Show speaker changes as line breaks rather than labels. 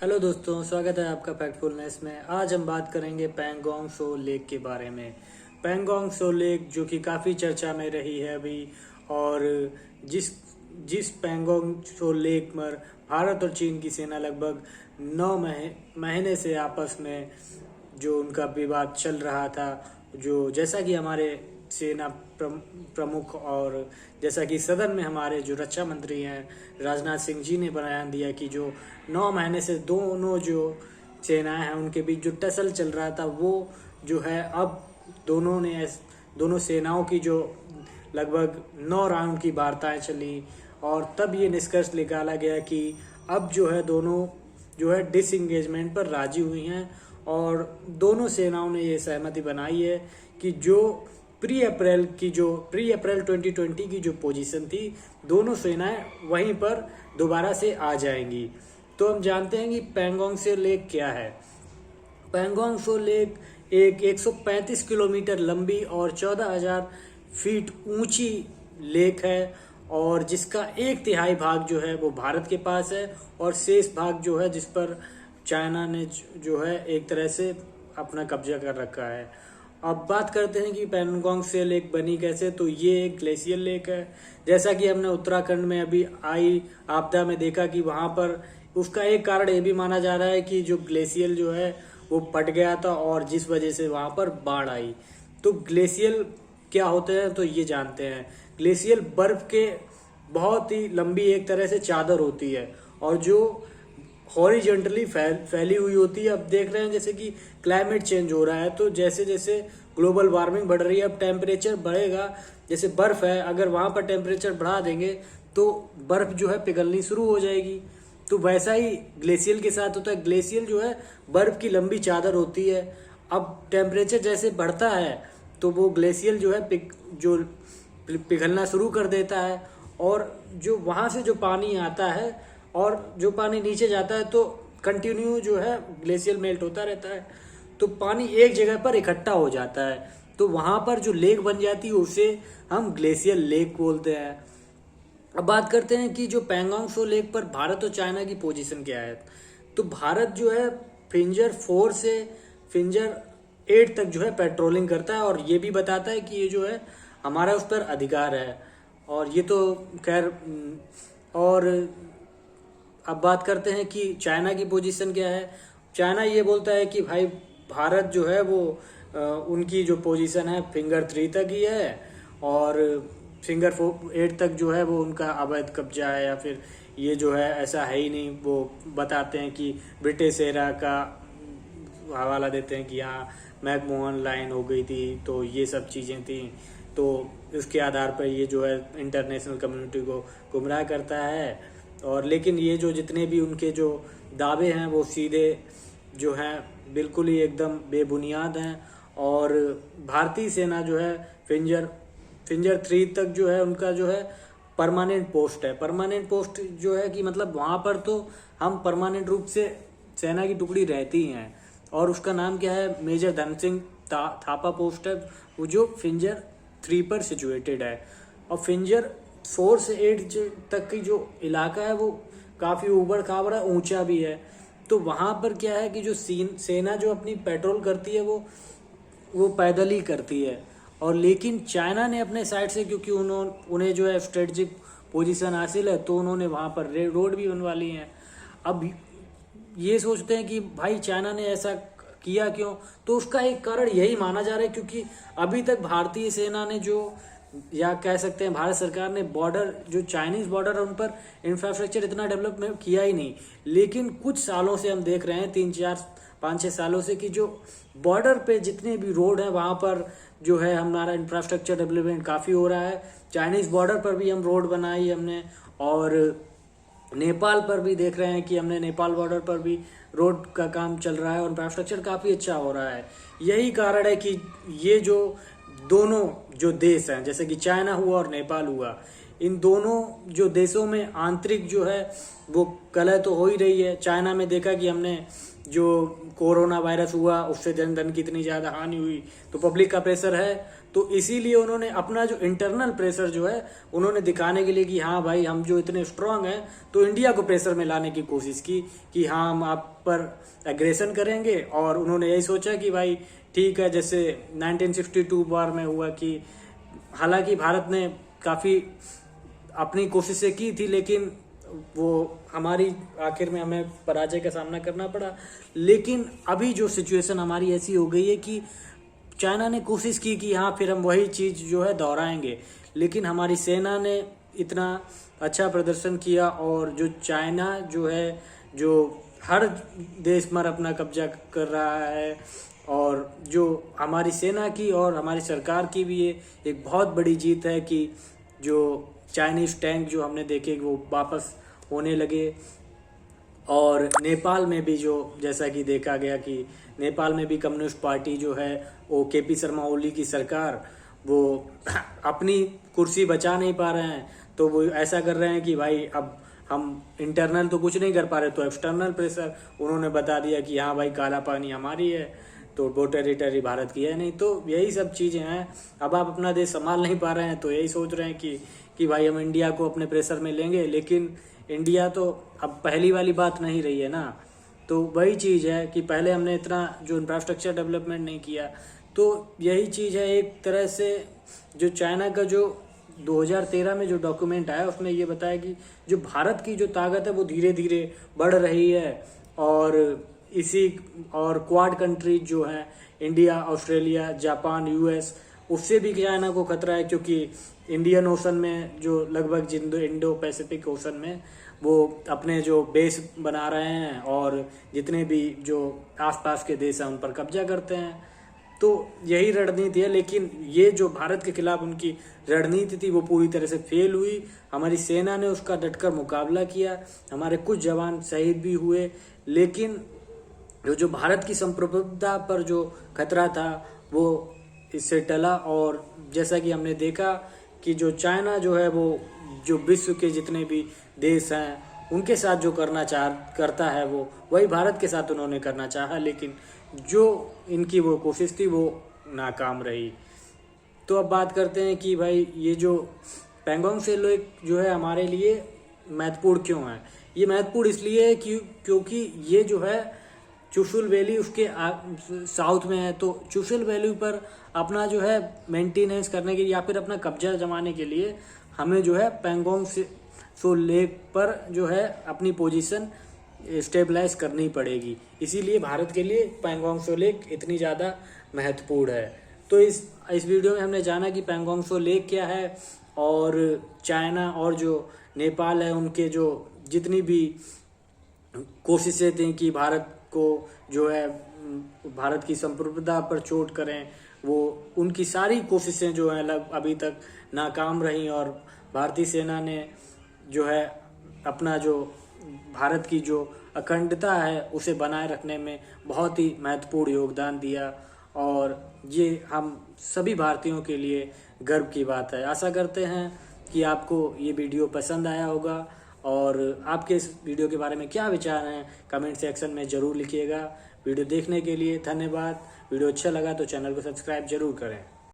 Hello दोस्तों, स्वागत है आपका फैक्टफुलनेस में। आज हम बात करेंगे पैंगोंग त्सो लेक के बारे में। पैंगोंग त्सो लेक जो कि काफ़ी चर्चा में रही है अभी, और जिस जिस पैंगोंग त्सो लेक पर भारत और चीन की सेना लगभग 9 महीने से आपस में जो उनका विवाद चल रहा था, जो जैसा कि हमारे सेना प्रमुख और जैसा कि सदन में हमारे जो रक्षा मंत्री हैं राजनाथ सिंह जी ने बयान दिया कि जो 9 महीने से दोनों जो सेनाएं हैं उनके बीच जो टसल चल रहा था, वो जो है अब दोनों सेनाओं की जो लगभग 9 राउंड की वार्ताएं चली, और तब ये निष्कर्ष निकाला गया कि अब जो है दोनों जो है डिसएंगेजमेंट पर राजी हुई हैं, और दोनों सेनाओं ने ये सहमति बनाई है कि जो प्री अप्रैल 2020 की जो पोजीशन थी, दोनों सेनाएं वहीं पर दोबारा से आ जाएंगी। तो हम जानते हैं कि पैंगोंग त्सो लेक क्या है। पैंगोंग त्सो लेक एक 135 किलोमीटर लंबी और 14,000 फीट ऊंची लेक है, और जिसका 1/3 भाग जो है वो भारत के पास है, और शेष भाग जो है जिस पर चाइना ने जो है एक तरह से अपना कब्जा कर रखा है। अब बात करते हैं कि पैंगोंग त्सो लेक बनी कैसे। तो ये एक ग्लेशियर लेक है। जैसा कि हमने उत्तराखंड में अभी आई आपदा में देखा कि वहां पर उसका एक कारण ये भी माना जा रहा है कि जो ग्लेशियर जो है वो फट गया था, और जिस वजह से वहां पर बाढ़ आई। तो ग्लेशियर क्या होते हैं तो ये जानते हैं। ग्लेशियर बर्फ के बहुत ही लंबी एक तरह से चादर होती है, और जो हॉरिजॉन्टली फैली हुई होती है। अब देख रहे हैं जैसे कि क्लाइमेट चेंज हो रहा है, तो जैसे जैसे ग्लोबल वार्मिंग बढ़ रही है, अब टेम्परेचर बढ़ेगा। जैसे बर्फ है, अगर वहां पर टेम्परेचर बढ़ा देंगे तो बर्फ जो है पिघलनी शुरू हो जाएगी। तो वैसा ही ग्लेशियर के साथ होता है। ग्लेशियर जो है बर्फ की लंबी चादर होती है। अब टेम्परेचर जैसे बढ़ता है तो वो ग्लेशियर जो है पिघलना शुरू कर देता है, और जो वहां से जो पानी आता है और जो पानी नीचे जाता है, तो कंटिन्यू जो है ग्लेशियर मेल्ट होता रहता है, तो पानी एक जगह पर इकट्ठा हो जाता है। तो वहां पर जो लेक बन जाती है उसे हम ग्लेशियर लेक बोलते हैं। अब बात करते हैं कि जो पैंगोंग त्सो लेक पर भारत और चाइना की पोजीशन क्या है। तो भारत जो है फिंजर 4 से फिंजर 8 तक जो है पेट्रोलिंग करता है, और ये भी बताता है कि ये जो है हमारा उस पर अधिकार है। और ये तो खैर, और अब बात करते हैं कि चाइना की पोजीशन क्या है। चाइना ये बोलता है कि भाई भारत जो है वो उनकी जो पोजीशन है फिंगर 3 तक ही है, और फिंगर 8 तक जो है वो उनका अवैध कब्जा है, या फिर ये जो है ऐसा है ही नहीं। वो बताते हैं कि ब्रिटिश एरा का हवाला देते हैं कि यहाँ मैकमोहन लाइन हो गई थी, तो ये सब चीज़ें थी। तो उसके आधार पर ये जो है इंटरनेशनल कम्युनिटी को गुमराह करता है। और लेकिन ये जो जितने भी उनके जो दावे हैं वो सीधे जो हैं बिल्कुल ही एकदम बेबुनियाद हैं। और भारतीय सेना जो है फिंजर 3 तक जो है उनका जो है परमानेंट पोस्ट है। परमानेंट पोस्ट जो है कि मतलब वहाँ पर तो हम परमानेंट रूप से सेना की टुकड़ी रहती हैं, और उसका नाम क्या है, मेजर धन सिंह थापा पोस्ट है, वो जो फिंजर 3 पर सिचुएटेड है। और फिंजर 4 से 8 तक की जो इलाका है वो काफ़ी ऊबड़ खाबड़ है, ऊंचा भी है। तो वहाँ पर क्या है कि जो सेना जो अपनी पेट्रोल करती है वो पैदल ही करती है। और लेकिन चाइना ने अपने साइड से, क्योंकि उन्हें जो है स्ट्रेटजिक पोजीशन हासिल है, तो उन्होंने वहाँ पर रोड भी बनवा ली हैं। अब ये सोचते हैं कि भाई चाइना ने ऐसा किया क्यों, तो उसका एक कारण यही माना जा रहा है क्योंकि अभी तक भारतीय सेना ने जो, या कह सकते हैं भारत सरकार ने बॉर्डर, जो चाइनीज बॉर्डर है उन पर इंफ्रास्ट्रक्चर इतना डेवलपमेंट किया ही नहीं। लेकिन कुछ सालों से हम देख रहे हैं, 3-4-5-6 सालों से, कि जो बॉर्डर पे जितने भी रोड हैं वहाँ पर जो है हमारा इंफ्रास्ट्रक्चर डेवलपमेंट काफ़ी हो रहा है। चाइनीज बॉर्डर पर भी हम रोड बनाई हमने, और नेपाल पर भी देख रहे हैं कि हमने नेपाल बॉर्डर पर भी रोड का काम चल रहा है, और इंफ्रास्ट्रक्चर काफ़ी अच्छा हो रहा है। यही कारण है कि ये जो दोनों जो देश हैं, जैसे कि चाइना हुआ और नेपाल हुआ, इन दोनों जो देशों में आंतरिक जो है वो कलह तो हो ही रही है। चाइना में देखा कि हमने जो कोरोना वायरस हुआ उससे जन धन की इतनी ज्यादा हानि हुई, तो पब्लिक का प्रेशर है। तो इसीलिए उन्होंने अपना जो इंटरनल प्रेशर जो है उन्होंने दिखाने के लिए कि हाँ भाई हम जो इतने स्ट्रांग हैं, तो इंडिया को प्रेशर में लाने की कोशिश की कि हाँ हम आप पर एग्रेशन करेंगे। और उन्होंने यही सोचा कि भाई ठीक है, जैसे 1962 वार में हुआ कि हालांकि भारत ने काफी अपनी कोशिशें की थी, लेकिन वो हमारी आखिर में हमें पराजय का सामना करना पड़ा। लेकिन अभी जो सिचुएशन हमारी ऐसी हो गई है कि चाइना ने कोशिश की कि हाँ फिर हम वही चीज जो है दोहराएंगे, लेकिन हमारी सेना ने इतना अच्छा प्रदर्शन किया और जो चाइना जो है जो हर देश पर अपना कब्जा कर रहा है, और जो हमारी सेना की और हमारी सरकार की भी ये एक बहुत बड़ी जीत है कि जो चाइनीज टैंक जो हमने देखे वो वापस होने लगे। और नेपाल में भी जो जैसा कि देखा गया कि नेपाल में भी कम्युनिस्ट पार्टी जो है वो केपी शर्मा ओली की सरकार वो अपनी कुर्सी बचा नहीं पा रहे हैं, तो वो ऐसा कर रहे हैं कि भाई अब हम इंटरनल तो कुछ नहीं कर पा रहे, तो एक्सटर्नल प्रेशर उन्होंने बता दिया कि हाँ भाई काला पानी हमारी है, तो वो टेरिटरी भारत की है नहीं। तो यही सब चीजें हैं। अब आप अपना देश संभाल नहीं पा रहे हैं, तो यही सोच रहे हैं कि भाई हम इंडिया को अपने प्रेशर में लेंगे, लेकिन इंडिया तो अब पहली वाली बात नहीं रही है ना। तो वही चीज है कि पहले हमने इतना जो इंफ्रास्ट्रक्चर डेवलपमेंट नहीं किया, तो यही चीज है एक तरह से। जो चाइना का जो 2013 में जो डॉक्यूमेंट आया उसमें ये बताया कि जो भारत की जो ताकत है वो धीरे धीरे बढ़ रही है, और क्वाड कंट्रीज जो हैं इंडिया, ऑस्ट्रेलिया, जापान, यूएस, उससे भी चाइना को खतरा है, क्योंकि इंडियन ओशन में जो लगभग इंडो पैसिफिक ओशन में वो अपने जो बेस बना रहे हैं और जितने भी जो आसपास के देश हैं उन पर कब्जा करते हैं। तो यही रणनीति है, लेकिन ये जो भारत के खिलाफ उनकी रणनीति थी वो पूरी तरह से फेल हुई। हमारी सेना ने उसका डटकर मुकाबला किया, हमारे कुछ जवान शहीद भी हुए, लेकिन जो भारत की संप्रभुता पर जो खतरा था वो इससे टला। और जैसा कि हमने देखा कि जो चाइना जो है वो जो विश्व के जितने भी देश हैं उनके साथ जो करता है वो वही भारत के साथ उन्होंने करना चाहा, लेकिन जो इनकी वो कोशिश थी वो नाकाम रही। तो अब बात करते हैं कि भाई ये जो पैंगोंग त्सो लेक जो है हमारे लिए महत्वपूर्ण क्यों है। ये महत्वपूर्ण इसलिए है क्योंकि ये जो है चुशुल वैली उसके साउथ में है, तो चुशुल वैली पर अपना जो है मेंटेनेंस करने के लिए या फिर अपना कब्जा जमाने के लिए हमें जो है पैंगोंग त्सो लेक पर जो है अपनी पोजीशन स्टेबलाइज करनी पड़ेगी। इसीलिए भारत के लिए पैंगोंग त्सो लेक इतनी ज़्यादा महत्वपूर्ण है। तो इस वीडियो में हमने जाना कि पैंगोंग त्सो लेक क्या है, और चाइना और जो नेपाल है उनके जो जितनी भी कोशिशें थी कि भारत को जो है भारत की संप्रभुता पर चोट करें, वो उनकी सारी कोशिशें जो है अभी तक नाकाम रही। और भारतीय सेना ने जो है अपना जो भारत की जो अखंडता है उसे बनाए रखने में बहुत ही महत्वपूर्ण योगदान दिया, और ये हम सभी भारतीयों के लिए गर्व की बात है। आशा करते हैं कि आपको ये वीडियो पसंद आया होगा, और आपके इस वीडियो के बारे में क्या विचार हैं कमेंट सेक्शन में ज़रूर लिखिएगा। वीडियो देखने के लिए धन्यवाद। वीडियो अच्छा लगा तो चैनल को सब्सक्राइब जरूर करें।